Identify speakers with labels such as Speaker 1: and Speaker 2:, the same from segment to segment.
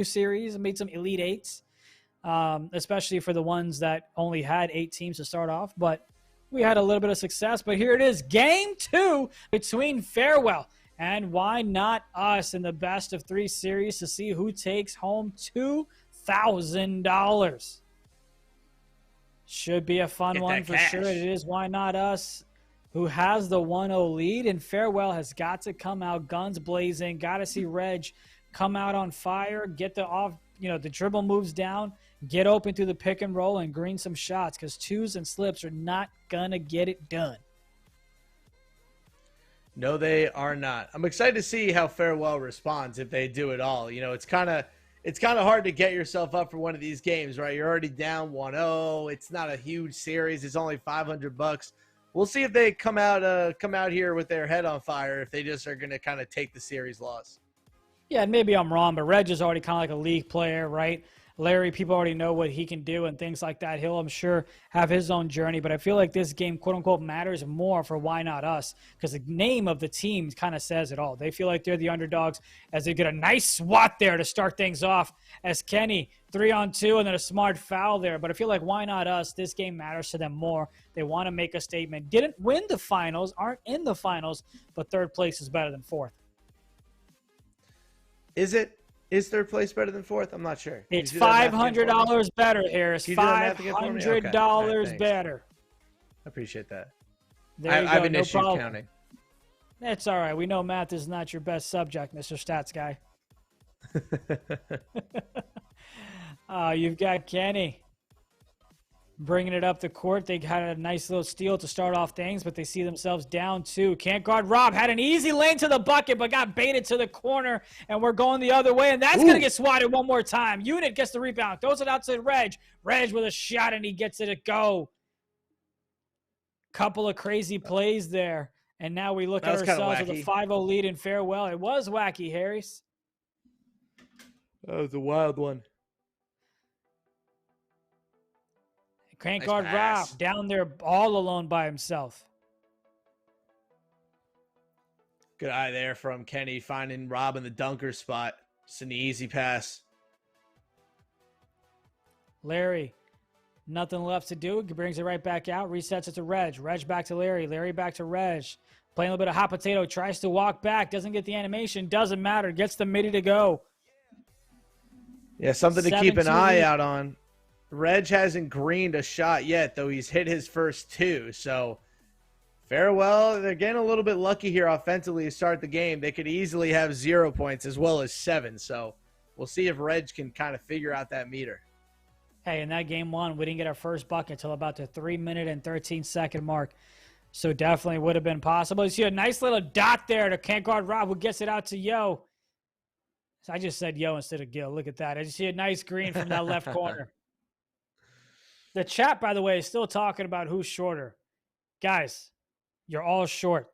Speaker 1: series and made some Elite Eights, especially for the ones that only had 8 teams to start off. But we had a little bit of success. But here it is, Game 2 between Farewell and Why Not Us in the best of 3 series to see who takes home $2,000. Should be a fun one for sure. It is Why Not Us who has the 1-0 lead, and Farewell has got to come out guns blazing. Got to see Regg come out on fire, get the the dribble moves down, get open through the pick and roll, and green some shots, because twos and slips are not gonna get it done.
Speaker 2: No, they are not. I'm excited to see how Farewell responds if they do it all. It's kind of hard to get yourself up for one of these games, right? You're already down 1-0. It's not a huge series. It's only $500. We'll see if they come out here with their head on fire, if they just are going to kind of take the series loss.
Speaker 1: Yeah, and maybe I'm wrong, but Regg is already kind of like a league player, right? Larry, people already know what he can do and things like that. He'll, I'm sure, have his own journey, but I feel like this game, quote-unquote, matters more for Why Not Us, because the name of the team kind of says it all. They feel like they're the underdogs as they get a nice swat there to start things off as Kenny, 3-on-2, and then a smart foul there. But I feel like Why Not Us, this game matters to them more. They want to make a statement. Didn't win the finals, aren't in the finals, but third place is better than fourth.
Speaker 2: Is third place better than fourth? I'm not sure.
Speaker 1: It's $500 better, Harris. $500 better.
Speaker 2: I appreciate that.
Speaker 1: I have
Speaker 2: an issue counting.
Speaker 1: That's all right. We know math is not your best subject, Mr. Stats Guy. You've got Kenny bringing it up the court. They had a nice little steal to start off things, but they see themselves down 2. CantGuardRob had an easy lane to the bucket, but got baited to the corner, and we're going the other way, and that's going to get swatted one more time. Unit gets the rebound, throws it out to Regg. Regg with a shot, and he gets it to go. Couple of crazy plays there, and now we look at ourselves with a 5-0 lead in Farewell. It was wacky, Harris.
Speaker 2: That was a wild one.
Speaker 1: CantGuardRob down there all alone by himself.
Speaker 2: Good eye there from Kenny, finding Rob in the dunker spot. Just an easy pass.
Speaker 1: Larry, nothing left to do. He brings it right back out, resets it to Regg. Regg back to Larry. Larry back to Regg. Playing a little bit of hot potato, tries to walk back, doesn't get the animation, doesn't matter, gets the midi to go.
Speaker 2: Yeah, something to keep an eye out on. Regg hasn't greened a shot yet, though he's hit his first 2. So, Farewell, they're getting a little bit lucky here offensively to start the game. They could easily have 0 points as well as 7. So, we'll see if Regg can kind of figure out that meter.
Speaker 1: Hey, in that game 1, we didn't get our first bucket until about the 3-minute and 13-second mark. So, definitely would have been possible. You see a nice little dot there to CantGuardRob, who gets it out to Yo. So I just said Yo instead of Gil. Look at that. I just see a nice green from that left corner. The chat, by the way, is still talking about who's shorter. Guys, you're all short.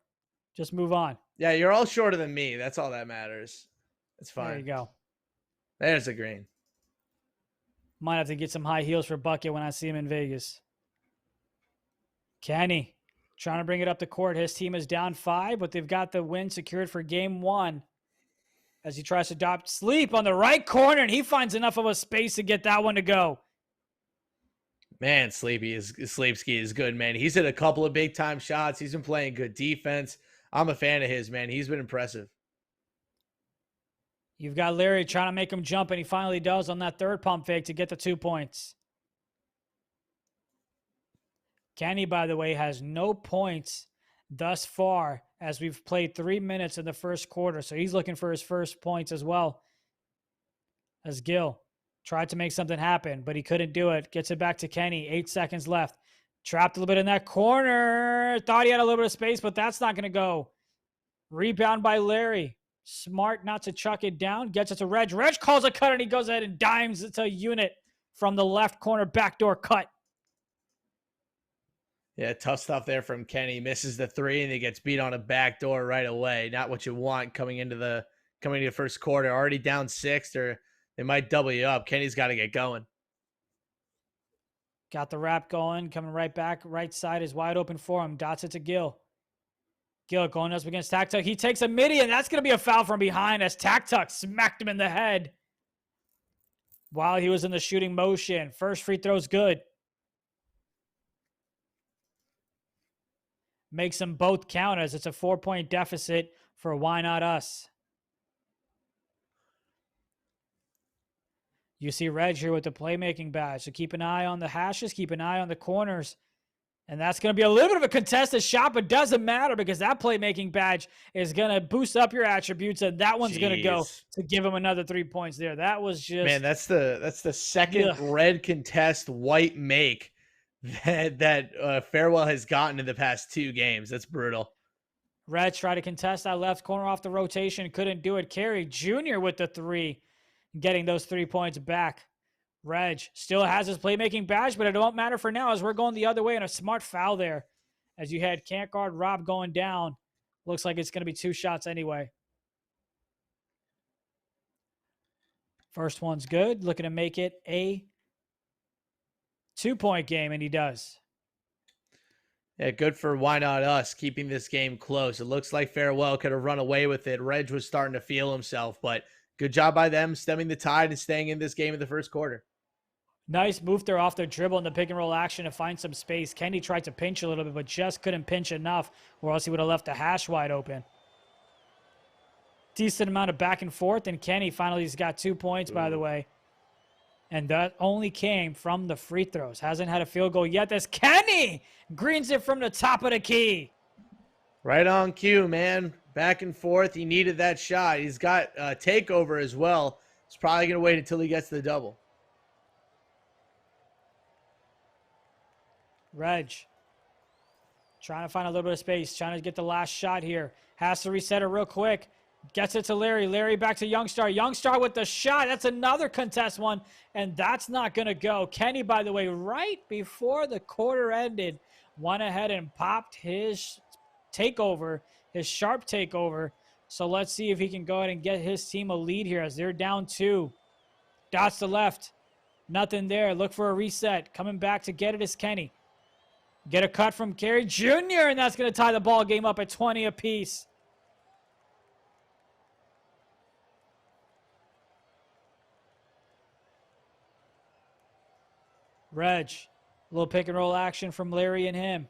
Speaker 1: Just move on.
Speaker 2: Yeah, you're all shorter than me. That's all that matters. It's fine.
Speaker 1: There you go.
Speaker 2: There's a green.
Speaker 1: Might have to get some high heels for Bucket when I see him in Vegas. Kenny trying to bring it up the court. His team is down 5, but they've got the win secured for game 1 as he tries to adopt Sleep on the right corner, and he finds enough of a space to get that one to go.
Speaker 2: Man, Sleepski is good, man. He's hit a couple of big-time shots. He's been playing good defense. I'm a fan of his, man. He's been impressive.
Speaker 1: You've got Larry trying to make him jump, and he finally does on that third pump fake to get the 2 points. Kenny, by the way, has no points thus far as we've played 3 minutes in the first quarter, so he's looking for his first points as well. As Gil tried to make something happen, but he couldn't do it. Gets it back to Kenny. 8 seconds left. Trapped a little bit in that corner. Thought he had a little bit of space, but that's not going to go. Rebound by Larry. Smart not to chuck it down. Gets it to Regg. Regg calls a cut, and he goes ahead and dimes it to Unit from the left corner backdoor cut.
Speaker 2: Yeah, tough stuff there from Kenny. Misses the 3, and he gets beat on a backdoor right away. Not what you want coming into the first quarter. Already down 6, or they might double you up. Kenny's got to get going.
Speaker 1: Got the wrap going. Coming right back. Right side is wide open for him. Dots it to Gil. Gil going up against Tactuk. He takes a midi, and that's going to be a foul from behind as Tactuk smacked him in the head. while he was in the shooting motion. First free throw's good. Makes them both count as it's a 4-point deficit for Why Not Us. You see Regg here with the playmaking badge. So keep an eye on the hashes, keep an eye on the corners. And that's going to be a little bit of a contested shot, but doesn't matter because that playmaking badge is going to boost up your attributes, and that one's going to go to give him another 3 points there. That was just...
Speaker 2: Man, that's the second red contest white make that Farewell has gotten in the past 2 games. That's brutal.
Speaker 1: Regg tried to contest that left corner off the rotation. Couldn't do it. KerryJr with the 3, getting those 3 points back. Regg still has his playmaking badge, but it won't matter for now as we're going the other way, and a smart foul there. As you had CantGuardRob going down. Looks like it's going to be 2 shots anyway. First one's good. Looking to make it a 2-point game, and he does.
Speaker 2: Yeah, good for Why Not Us, keeping this game close. It looks like Farewell could have run away with it. Regg was starting to feel himself, but good job by them stemming the tide and staying in this game in the first quarter.
Speaker 1: Nice move there off their dribble in the pick and roll action to find some space. Kenny tried to pinch a little bit, but just couldn't pinch enough, or else he would have left the hash wide open. Decent amount of back and forth, and Kenny finally has got 2 points, by the way. And that only came from the free throws. Hasn't had a field goal yet. That's Kenny! Greens it from the top of the key.
Speaker 2: Right on cue, man. Back and forth. He needed that shot. He's got a takeover as well. He's probably going to wait until he gets the double.
Speaker 1: Regg trying to find a little bit of space, trying to get the last shot here. Has to reset it real quick. Gets it to Larry. Larry back to Youngstar. Youngstar with the shot. That's another contest one, and that's not going to go. Kenny, by the way, right before the quarter ended, went ahead and popped his takeover, his sharp takeover. So let's see if he can go ahead and get his team a lead here as they're down 2. Dots to left. Nothing there. Look for a reset. Coming back to get it is Kenny. Get a cut from KerryJr, and that's going to tie the ball game up at 20 apiece. Regg, a little pick and roll action from Larry and him.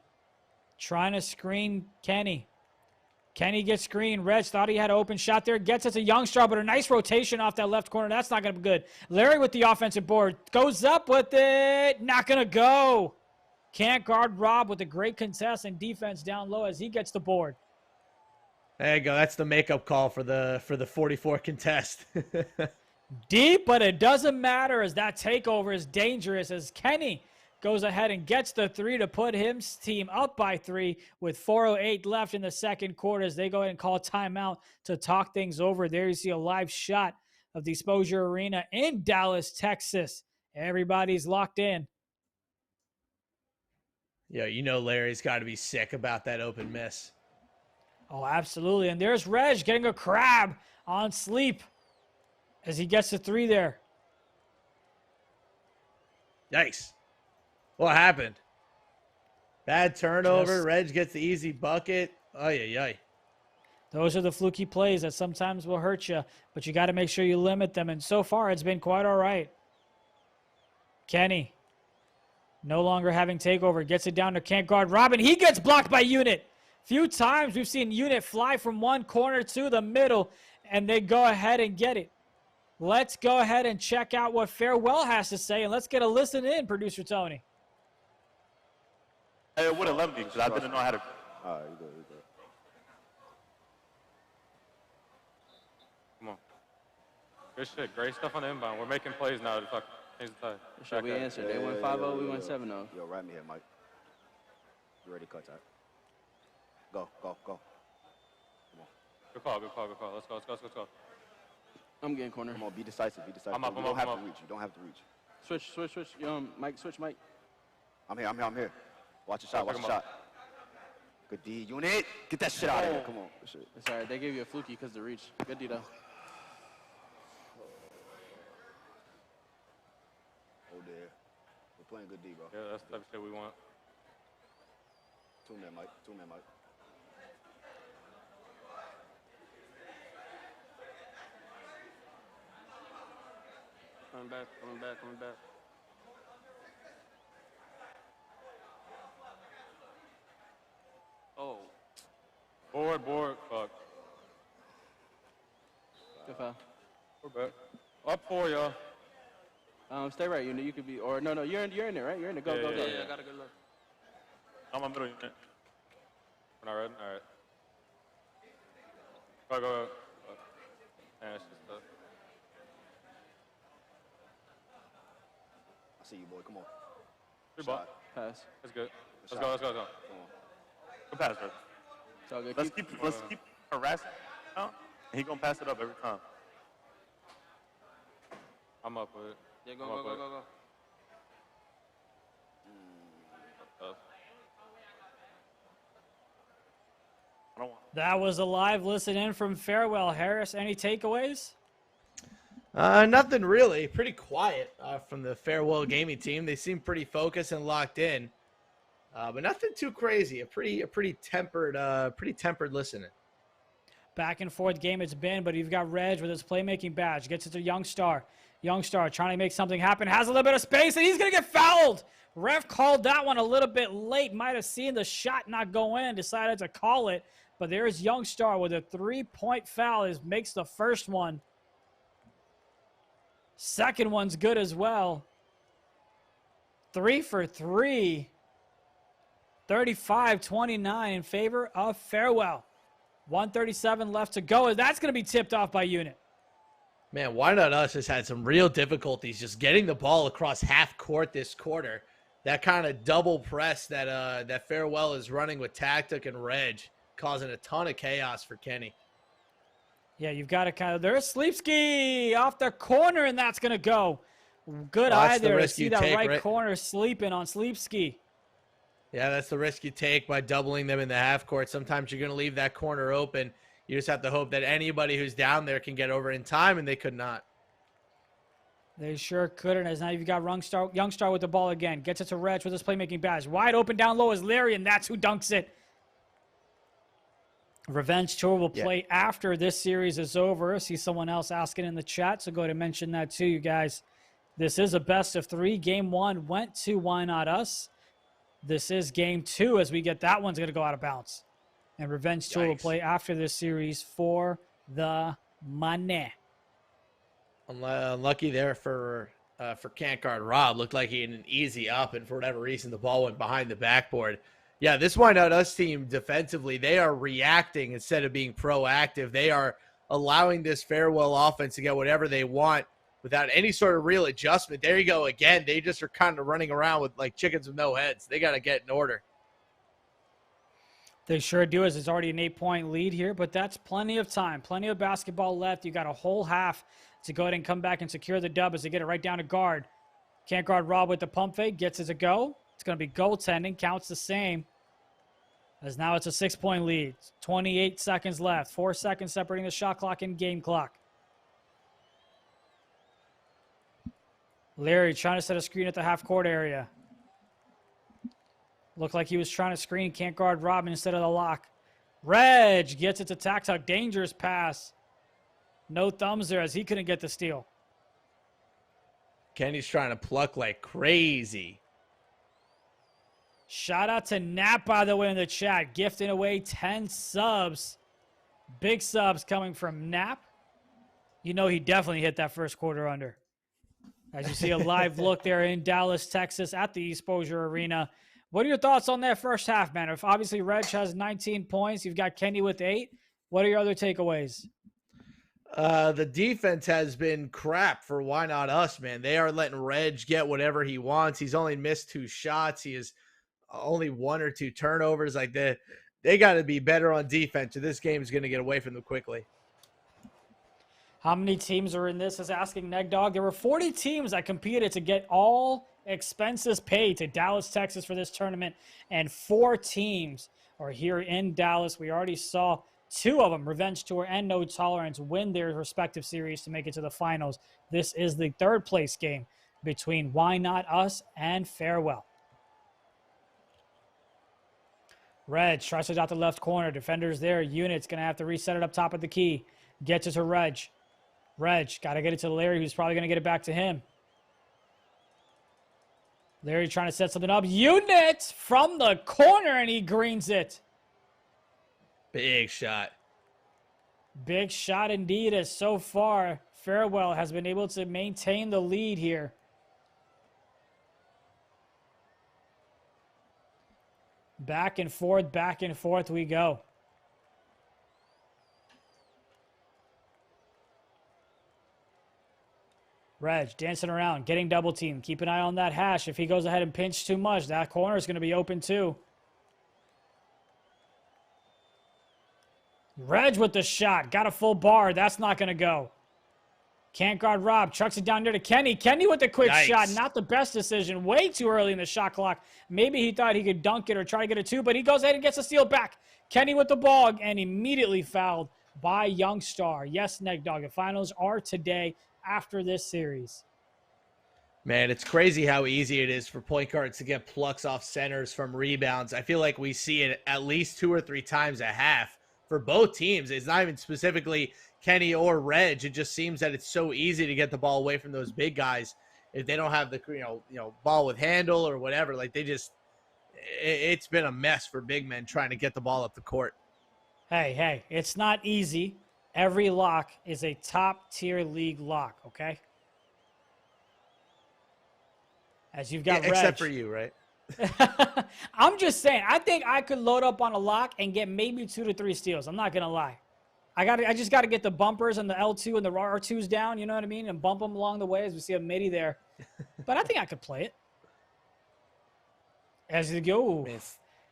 Speaker 1: Trying to screen Kenny. Kenny gets screened. Regg thought he had an open shot there. Gets it to Youngstar, but a nice rotation off that left corner. That's not going to be good. Larry with the offensive board. Goes up with it. Not going to go. CantGuardRob with a great contest and defense down low as he gets the board.
Speaker 2: There you go. That's the makeup call for the 44 contest.
Speaker 1: Deep, but it doesn't matter as that takeover is dangerous as Kenny goes ahead and gets the 3 to put his team up by 3 with 4:08 left in the second quarter as they go ahead and call timeout to talk things over. There you see a live shot of the ESPOSURE Arena in Dallas, Texas. Everybody's locked in.
Speaker 2: Yeah, you know Larry's got to be sick about that open miss.
Speaker 1: Oh, absolutely. And there's Regg getting a crab on Sleep as he gets the 3 there.
Speaker 2: Yikes. What happened? Bad turnover. Regg gets the easy bucket. Ay.
Speaker 1: Those are the fluky plays that sometimes will hurt you, but you got to make sure you limit them. And so far, it's been quite all right. Kenny, no longer having takeover, gets it down to CantGuardRob, and he gets blocked by Unit. Few times we've seen Unit fly from one corner to the middle, and they go ahead and get it. Let's go ahead and check out what Farewell has to say, and let's get a listen in, Producer Tony.
Speaker 3: It would have let me because I didn't know how to.
Speaker 4: All right, you good.
Speaker 3: Come on. Good shit. Great stuff on the inbound. We're making plays now to fucking change the tide.
Speaker 5: Should we answer? They went 5-0, we went 7-0.
Speaker 4: Yo, right me here, Mike. You ready to cut that? Go. Come on.
Speaker 3: Good call. Let's go.
Speaker 5: I'm getting corner.
Speaker 4: Come on, be decisive.
Speaker 3: I'm up.
Speaker 4: You don't have to reach.
Speaker 5: Switch. Mike, switch, Mike.
Speaker 4: I'm here. Watch the shot. Good D, Unit. Get that shit out of here. Come on. Good shit.
Speaker 5: It's all right. They gave you a fluky because the reach. Good D, though.
Speaker 4: Oh, there. We're playing good D, bro.
Speaker 3: Yeah, that's the type of shit we want.
Speaker 4: Two man, Mike.
Speaker 3: coming back, coming back, coming back. Oh. Board, fuck.
Speaker 5: Good foul.
Speaker 3: We're back. Up 4, y'all.
Speaker 5: Stay right. You could be, or no, you're in there, right? You're in there. Go.
Speaker 3: Yeah, I got a good look. I'm a middle unit. We're not ready? All right. Go. Man, it's just tough.
Speaker 4: I see you, boy. Come on.
Speaker 3: Free ball.
Speaker 4: Shot.
Speaker 5: Pass.
Speaker 3: That's good.
Speaker 4: Shot.
Speaker 3: Let's go.
Speaker 4: Come on.
Speaker 3: Good pass, bro.
Speaker 5: It's all good.
Speaker 3: Let's keep harassing him, and he gonna pass it up every time. I'm up with it.
Speaker 5: Yeah,
Speaker 3: go. I don't want.
Speaker 1: That was a live listen in from Farewell. Harris, any takeaways?
Speaker 2: Nothing really. Pretty quiet from the Farewell Gaming team. They seem pretty focused and locked in, but nothing too crazy. A pretty tempered listening.
Speaker 1: Back and forth game it's been, but you've got Regg with his playmaking badge. Gets it to Youngstar. Youngstar trying to make something happen. Has a little bit of space, and he's going to get fouled. Ref called that one a little bit late. Might have seen the shot not go in. Decided to call it. But there's Youngstar with a 3-point foul. He makes the first one. Second one's good as well. 3 for 3. 35-29 in favor of Farewell. 1:37 left to go. That's going to be tipped off by Unit.
Speaker 2: Man, Why Not Us has had some real difficulties just getting the ball across half court this quarter. That kind of double press that Farewell is running with Tactuk and Regg, causing a ton of chaos for Kenny.
Speaker 1: Yeah, you've got to kind of, there's Sleepski off the corner, and that's going to go. Good eye there to see that right corner sleeping on Sleepski.
Speaker 2: Yeah, that's the risk you take by doubling them in the half court. Sometimes you're going to leave that corner open. You just have to hope that anybody who's down there can get over in time, and they could not.
Speaker 1: They sure couldn't, as now you've got Youngstar with the ball again. Gets it to Regg with his playmaking badge. Wide open down low is Larry, and that's who dunks it. Revenge Tour will play after this series is over. I see someone else asking in the chat, so go ahead and mention that too, you guys. This is a best of 3. Game 1 went to Why Not Us. This is game 2 as we get that one's going to go out of bounds. And Revenge Tour will play after this series for the money.
Speaker 2: Unlucky there for CantGuardRob. Looked like he had an easy up, and for whatever reason, the ball went behind the backboard. Yeah, this Why Not Us team defensively, they are reacting instead of being proactive. They are allowing this Farewell offense to get whatever they want without any sort of real adjustment. There you go again. They just are kind of running around with like chickens with no heads. They got to get in order.
Speaker 1: They sure do, as it's already an 8-point lead here, but that's plenty of time. Plenty of basketball left. You got a whole half to go ahead and come back and secure the dub as they get it right down to guard. CantGuardRob with the pump fake. Gets it a go. It's going to be goaltending. Counts the same. As now it's a 6-point lead. 28 seconds left. 4 seconds separating the shot clock and game clock. Larry trying to set a screen at the half-court area. Looked like he was trying to screen CantGuardRob instead of the lock. Regg gets it to Tactuk. Dangerous pass. No thumbs there as he couldn't get the steal.
Speaker 2: Kenny's trying to pluck like crazy.
Speaker 1: Shout out to Nap, by the way, in the chat. Gifting away 10 subs. Big subs coming from Nap. You know he definitely hit that first quarter under. As you see a live look there in Dallas, Texas at the ESPOSURE Arena. What are your thoughts on that first half, man? If obviously Regg has 19 points, you've got Kenny with 8. What are your other takeaways?
Speaker 2: The defense has been crap for Why Not Us, man. They are letting Regg get whatever he wants. He's only missed 2 shots. He has only 1 or 2 turnovers. Like they got to be better on defense, or this game is going to get away from them quickly.
Speaker 1: How many teams are in this? Is asking Neg Dog. There were 40 teams that competed to get all expenses paid to Dallas, Texas for this tournament, and 4 teams are here in Dallas. We already saw 2 of them, Revenge Tour and No Tolerance, win their respective series to make it to the finals. This is the 3rd place game between Why Not Us and Farewell. Regg tries it out the left corner. Defenders there. Unit's going to have to reset it up top of the key. Gets it to Regg. Regg, got to get it to Larry, who's probably going to get it back to him. Larry trying to set something up. Unit from the corner, and he greens it.
Speaker 2: Big shot.
Speaker 1: Big shot indeed, as so far, Farewell has been able to maintain the lead here. Back and forth we go. Regg dancing around, getting double teamed. Keep an eye on that hash. If he goes ahead and pinch too much, that corner is going to be open too. Regg with the shot. Got a full bar. That's not going to go. CantGuardRob chucks it down there to Kenny. Kenny with the quick shot. Not the best decision. Way too early in the shot clock. Maybe he thought he could dunk it or try to get a two, but he goes ahead and gets a steal back. Kenny with the ball and immediately fouled by Youngstar. Yes, Neg Dog. The finals are today after this series.
Speaker 2: Man, it's crazy how easy it is for point guards to get plucks off centers from rebounds. I feel like we see it at least 2 or 3 times a half for both teams. It's not even specifically Kenny or Regg. It just seems that it's so easy to get the ball away from those big guys if they don't have the ball with handle or whatever. Like it's been a mess for big men trying to get the ball up the court.
Speaker 1: Hey, it's not easy. Every lock is a top-tier league lock, okay? As you've got Regg.
Speaker 2: Except for you, right?
Speaker 1: I'm just saying, I think I could load up on a lock and get maybe 2 to 3 steals. I'm not going to lie. I just got to get the bumpers and the L2 and the R2s down, you know what I mean? And bump them along the way as we see a midi there. But I think I could play it. As you go.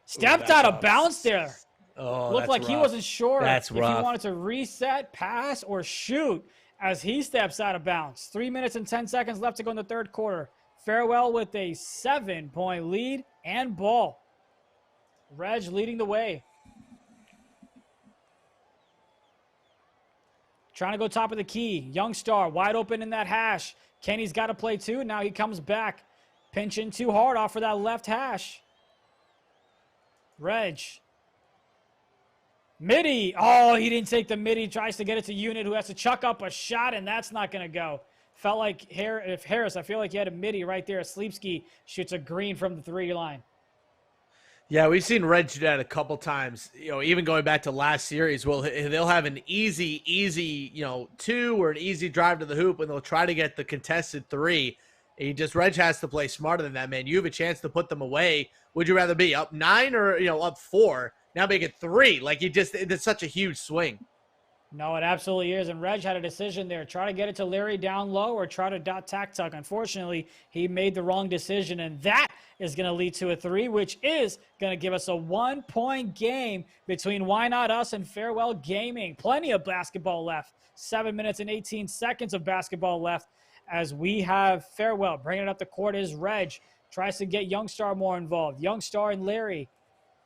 Speaker 1: Stepped out of bounds there.
Speaker 2: Oh,
Speaker 1: looked like he wasn't sure if he
Speaker 2: rough.
Speaker 1: wanted to reset, pass, or shoot as he steps out of bounds. 3 minutes and 10 seconds left to go in the third quarter. Farewell with a 7-point lead and ball. Regg leading the way. Trying to go top of the key. Youngstar wide open in that hash. Kenny's got to play too. Now he comes back. Pinching too hard off for that left hash. Regg. Midi. Oh, he didn't take the midi. Tries to get it to Unit, who has to chuck up a shot, and that's not going to go. Felt like Harris, I feel like he had a midi right there. Sleepski shoots a green from the 3 line.
Speaker 2: Yeah, we've seen Regg do that a couple times. Even going back to last series, well, they'll have an easy, 2 or an easy drive to the hoop, and they'll try to get the contested 3. Regg has to play smarter than that, man. You have a chance to put them away. Would you rather be up 9 or up 4? Now make it 3. Like it's such a huge swing.
Speaker 1: No, it absolutely is. And Regg had a decision there. Try to get it to Larry down low or try to dot Tactuk. Unfortunately, he made the wrong decision, and that is going to lead to a 3, which is going to give us a 1-point game between Why Not Us and Farewell Gaming. Plenty of basketball left. 7 minutes and 18 seconds of basketball left as we have Farewell. Bringing it up the court is Regg. Tries to get Youngstar more involved. Youngstar and Larry.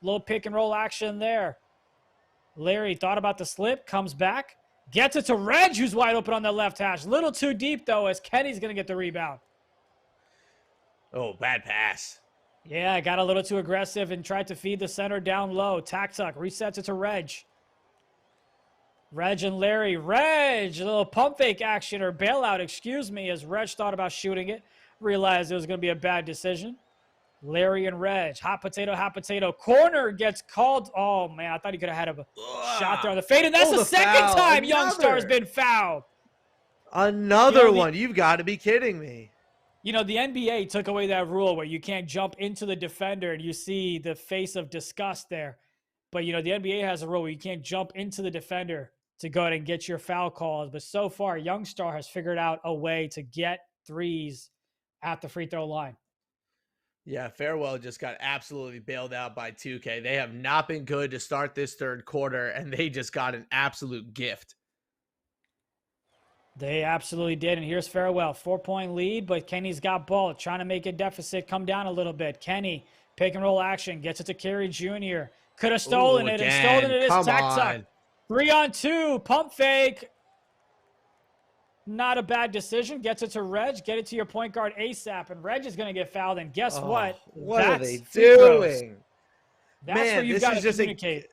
Speaker 1: Little pick and roll action there. Larry thought about the slip, comes back, gets it to Regg, who's wide open on the left hash. Little too deep, though, as Kenny's going to get the rebound.
Speaker 2: Oh, bad pass.
Speaker 1: Yeah, got a little too aggressive and tried to feed the center down low. Tactuk resets it to Regg. Regg and Larry. Regg, a little pump fake action or bailout, excuse me, as Regg thought about shooting it. Realized it was going to be a bad decision. Larry and Regg. Hot potato. Corner gets called. Oh, man, I thought he could have had a shot there on the fade. And that's the second time Youngstar has been fouled.
Speaker 2: Another one. You've got to be kidding me.
Speaker 1: The NBA took away that rule where you can't jump into the defender, and you see the face of disgust there. But, the NBA has a rule where you can't jump into the defender to go ahead and get your foul calls. But so far, Youngstar has figured out a way to get threes at the free throw line.
Speaker 2: Yeah, Farewell just got absolutely bailed out by 2K. They have not been good to start this third quarter, and they just got an absolute gift.
Speaker 1: They absolutely did, and here's Farewell. 4-point lead, but Kenny's got ball, trying to make a deficit come down a little bit. Kenny, pick and roll action, gets it to KerryJr. Could have stolen it, and stolen it is Tactuk. 3-on-2, pump fake. Not a bad decision. Gets it to Regg. Get it to your point guard ASAP. And Regg is going to get fouled. And guess what?
Speaker 2: What are they doing?
Speaker 1: That's where you've got to communicate.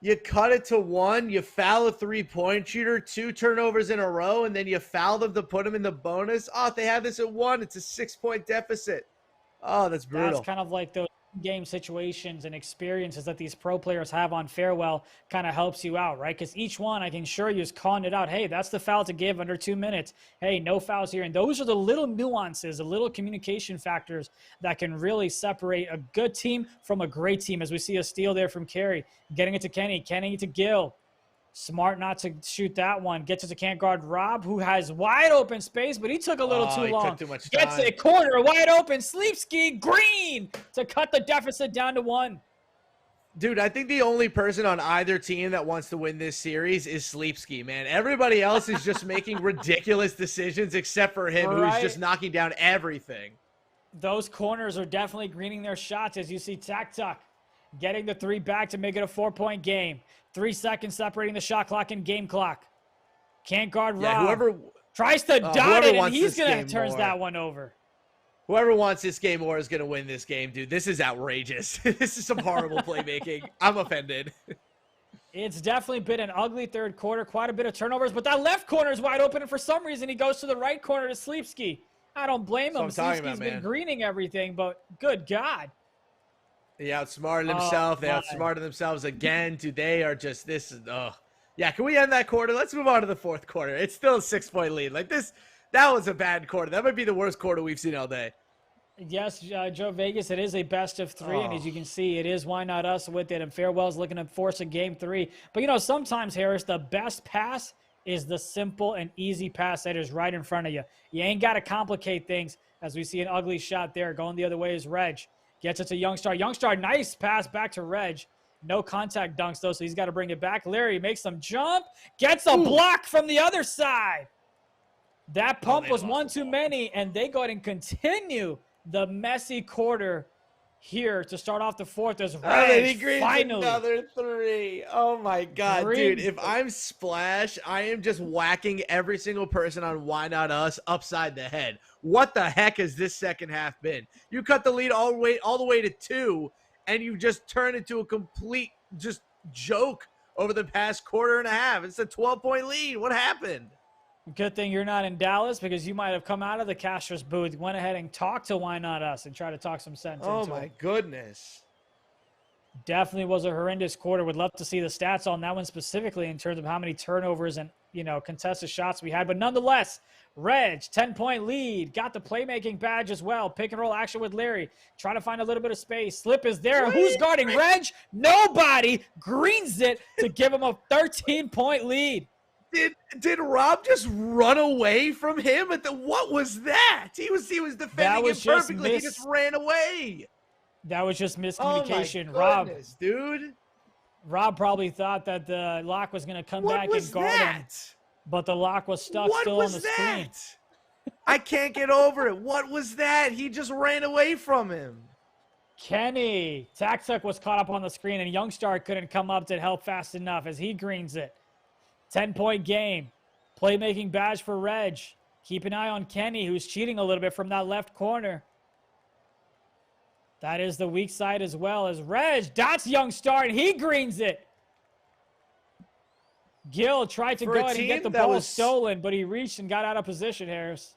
Speaker 2: You cut it to 1, you foul a 3-point shooter, 2 turnovers in a row, and then you foul them to put them in the bonus. Oh, if they have this at 1, it's a 6-point deficit. Oh, that's brutal.
Speaker 1: That's kind of like those game situations and experiences that these pro players have on Farewell kind of helps you out, right? Because each one, I can assure you, is calling it out. Hey, that's the foul to give under 2 minutes. Hey, no fouls here. And those are the little nuances, the little communication factors that can really separate a good team from a great team, as we see a steal there from Kerry. Getting it to Kenny to Gil. Smart not to shoot that one. Gets it to CantGuardRob, who has wide open space, but he took a little too long.
Speaker 2: Took too much
Speaker 1: Gets
Speaker 2: time.
Speaker 1: it, corner, wide open. Sleepski, Green to cut the deficit down to 1.
Speaker 2: Dude, I think the only person on either team that wants to win this series is Sleepski, man. Everybody else is just making ridiculous decisions except for him, who's just knocking down everything.
Speaker 1: Those corners are definitely greening their shots, as you see Tactuk getting the 3 back to make it a 4-point game. 3 seconds separating the shot clock and game clock. CantGuardRob.
Speaker 2: Yeah, whoever
Speaker 1: tries to dot it, and he's going to turn that one over.
Speaker 2: Whoever wants this game more is going to win this game, dude. This is outrageous. This is some horrible playmaking. I'm offended.
Speaker 1: It's definitely been an ugly third quarter. Quite a bit of turnovers, but that left corner is wide open, and for some reason he goes to the right corner to Sleepski. I don't blame him. Sleepski's been greening everything, but good God.
Speaker 2: He outsmarted himself. They outsmarted themselves again. Dude, they are just, this is, yeah, can we end that quarter? Let's move on to the fourth quarter. It's still a 6-point lead. Like this, that was a bad quarter. That might be the worst quarter we've seen all day.
Speaker 1: Yes, Joe Vegas, it is a best of 3, and as you can see, it is why not us with it, and Farewell's looking to force a game 3. But, you know, sometimes, Harris, the best pass is the simple and easy pass that is right in front of you. You ain't got to complicate things, as we see an ugly shot there. Going the other way is Regg. Gets it to Youngstar. Youngstar, nice pass back to Regg. No contact dunks, though, so he's got to bring it back. Larry makes some jump. Gets a block from the other side. That pump was one too many, and they go ahead and continue the messy quarter here to start off the fourth as Regg finally
Speaker 2: another 3. Oh my God, dude! If I'm Splash, I am just whacking every single person on Why Not Us upside the head. What the heck has this second half been? You cut the lead all the way to 2, and you just turn into a complete just joke over the past quarter and a half. It's a 12-point lead. What happened?
Speaker 1: Good thing you're not in Dallas, because you might have come out of the Castros booth, went ahead and talked to Why Not Us and try to talk some sense into it.
Speaker 2: Oh, my goodness.
Speaker 1: Definitely was a horrendous quarter. Would love to see the stats on that one specifically in terms of how many turnovers and, you know, contested shots we had. But nonetheless, Regg, 10-point lead. Got the playmaking badge as well. Pick and roll action with Larry. Trying to find a little bit of space. Slip is there. Who's guarding Regg? Nobody. Greens it to give him a 13-point lead.
Speaker 2: Did Rob just run away from him? What was that? He was defending him perfectly. He just ran away.
Speaker 1: That was just miscommunication.
Speaker 2: Oh my goodness, dude.
Speaker 1: Rob probably thought that the lock was going to come back and guard him, but the lock was stuck still on the screen.
Speaker 2: I can't get over it. What was that? He just ran away from him.
Speaker 1: Kenny. Tactuk was caught up on the screen, and Youngstar couldn't come up to help fast enough as he greens it. 10-point game. Playmaking badge for Regg. Keep an eye on Kenny, who's cheating a little bit from that left corner. That is the weak side as well as Regg. That's Youngstar, and he greens it. Gil tried to go ahead and get the ball stolen, but he reached and got out of position, Harris.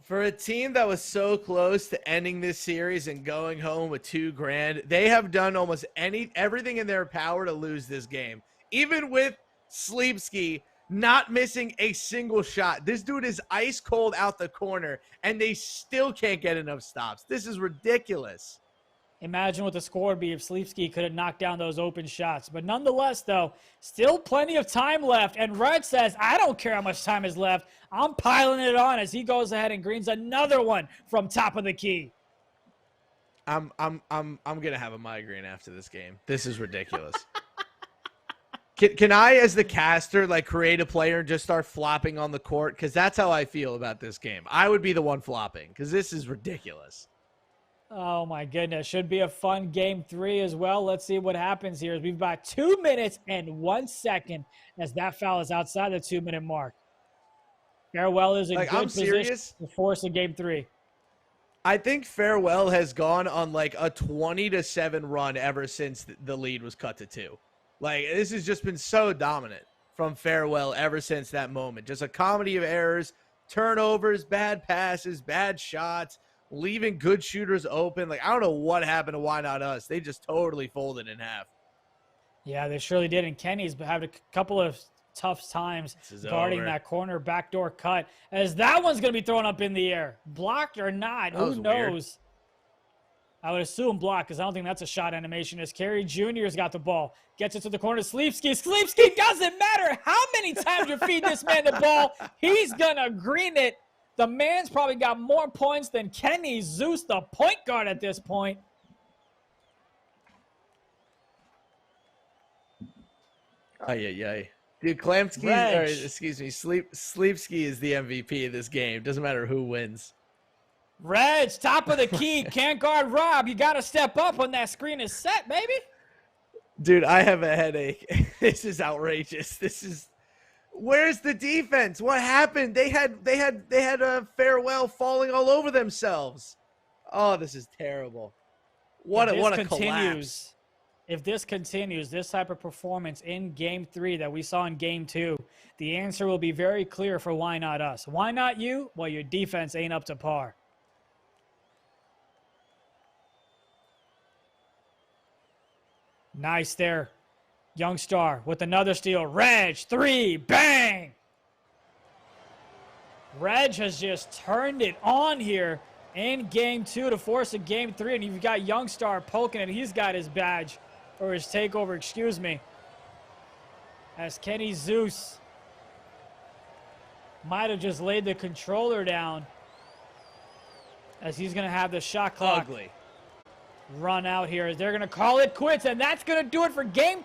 Speaker 2: For a team that was so close to ending this series and going home with $2 grand, they have done almost everything in their power to lose this game. Even with Sleepski not missing a single shot. This dude is ice cold out the corner, and they still can't get enough stops. This is ridiculous.
Speaker 1: Imagine what the score would be if Sleepski could have knocked down those open shots. But nonetheless, though, still plenty of time left. And Regg says, I don't care how much time is left. I'm piling it on as he goes ahead and greens another one from top of the key.
Speaker 2: I'm gonna have a migraine after this game. This is ridiculous. Can I, as the caster, like create a player and just start flopping on the court? Because that's how I feel about this game. I would be the one flopping because this is ridiculous.
Speaker 1: Oh, my goodness. Should be a fun game 3 as well. Let's see what happens here. We've got 2 minutes and 1 second as that foul is outside the 2-minute mark. Farewell is in good position to force a game 3.
Speaker 2: I think Farewell has gone on like a 20-7 run ever since the lead was cut to 2. Like, this has just been so dominant from Farewell ever since that moment. Just a comedy of errors, turnovers, bad passes, bad shots, leaving good shooters open. Like, I don't know what happened to Why Not Us. They just totally folded in half.
Speaker 1: Yeah, they surely did. And Kenny's had a couple of tough times guarding that corner backdoor cut, as that one's going to be thrown up in the air. Blocked or not, who knows? Weird. I would assume blocked, because I don't think that's a shot animation, as KerryJr's got the ball. Gets it to the corner. Sleepski. Sleepski, doesn't matter how many times you feed this man the ball, he's going to green it. The man's probably got more points than KennyZeus, the point guard at this point.
Speaker 2: Ay. Dude, Sleepski is the MVP of this game. Doesn't matter who wins.
Speaker 1: Regg, top of the key. CantGuardRob, you got to step up when that screen is set, baby.
Speaker 2: Dude, I have a headache. This is outrageous. Where's the defense? What happened? They had a Farewell falling all over themselves. Oh, this is terrible. What a collapse.
Speaker 1: If this continues, this type of performance in Game 3 that we saw in Game 2, the answer will be very clear for Why Not Us. Why not you? Well, your defense ain't up to par. Nice there. Youngstar with another steal. Regg, 3, bang! Regg has just turned it on here in Game 2 to force a Game 3, and you've got Youngstar poking it. He's got his badge. Or his takeover, excuse me. As KennyZeus might have just laid the controller down, as he's going to have the shot clock run out here. They're going to call it quits, and that's going to do it for Game